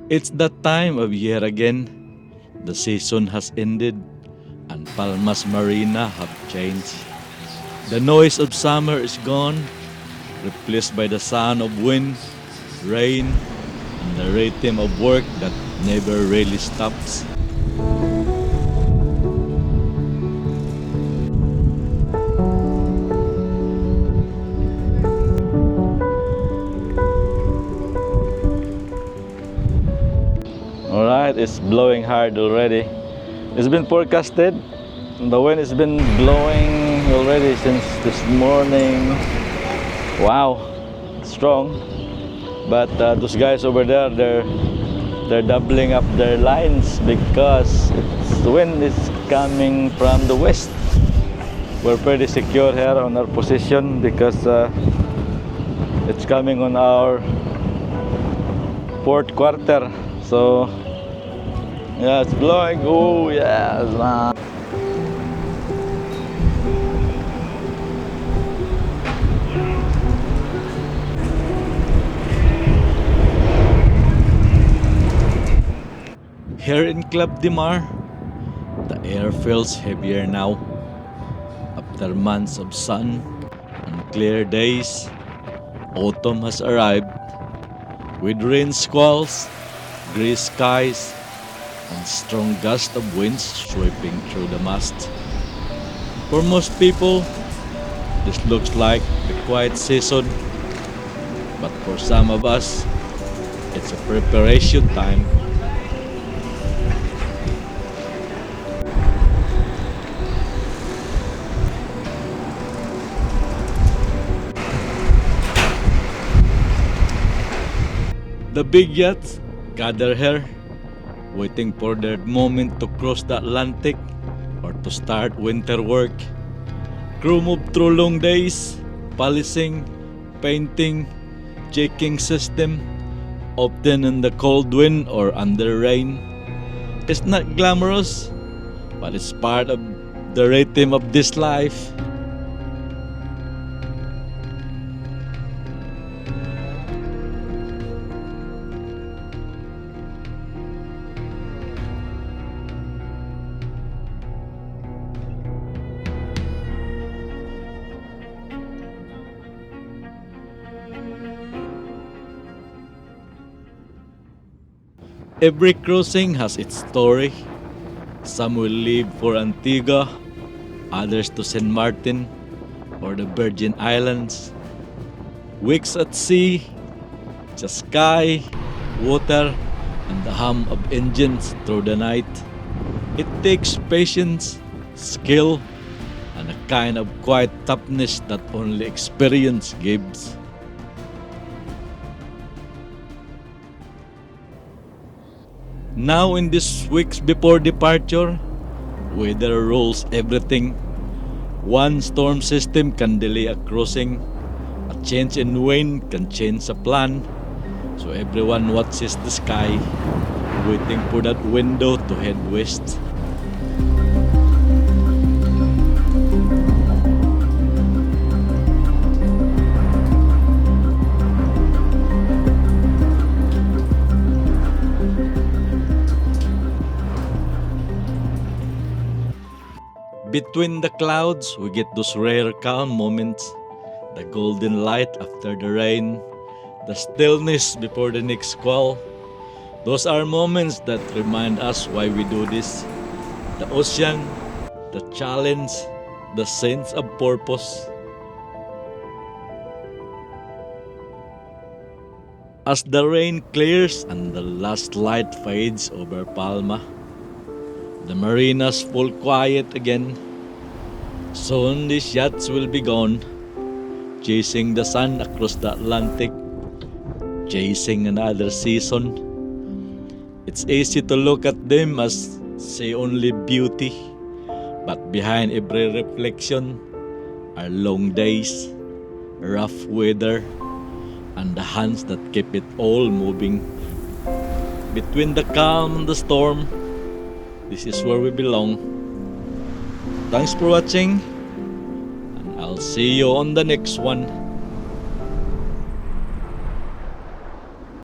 It's that time of year again. The season has ended and Palma's Marina have changed. The noise of summer is gone, replaced by the sound of wind, rain, and the rhythm of work that never really stops. Alright, it's blowing hard already. It's been forecasted. The wind has been blowing already since this morning. Wow, strong. But those guys over there, they're doubling up their lines because the wind is coming from the west. We're pretty secure here on our position because it's coming on our port quarter. So yeah, it's blowing. Oh yes, man. Here in Club de Mar, the air feels heavier now. After months of sun and clear days, autumn has arrived with rain squalls, gray skies, and strong gusts of winds sweeping through the mast. For most people, this looks like a quiet season, but for some of us, it's a preparation time. The big yachts gather here, waiting for their moment to cross the Atlantic or to start winter work. Crew move through long days, polishing, painting, checking system, often in the cold wind or under rain. It's not glamorous, but it's part of the rhythm of this life. Every crossing has its story. Some will leave for Antigua, others to Saint Martin or the Virgin Islands. Weeks at sea, just sky, water, and the hum of engines through the night. It takes patience, skill, and a kind of quiet toughness that only experience gives. Now in these weeks before departure, weather rules everything. One storm system can delay a crossing, a change in wind can change a plan. So everyone watches the sky, waiting for that window to head west. Between the clouds, we get those rare calm moments. The golden light after the rain, the stillness before the next squall. Those are moments that remind us why we do this. The ocean, the challenge, the sense of purpose. As the rain clears and the last light fades over Palma, the marinas fall quiet again. Soon these yachts will be gone, chasing the sun across the Atlantic, chasing another season. It's easy to look at them as say only beauty, but behind every reflection are long days, rough weather, and the hands that keep it all moving. Between the calm and the storm, this is where we belong. Thanks for watching, and I'll see you on the next one.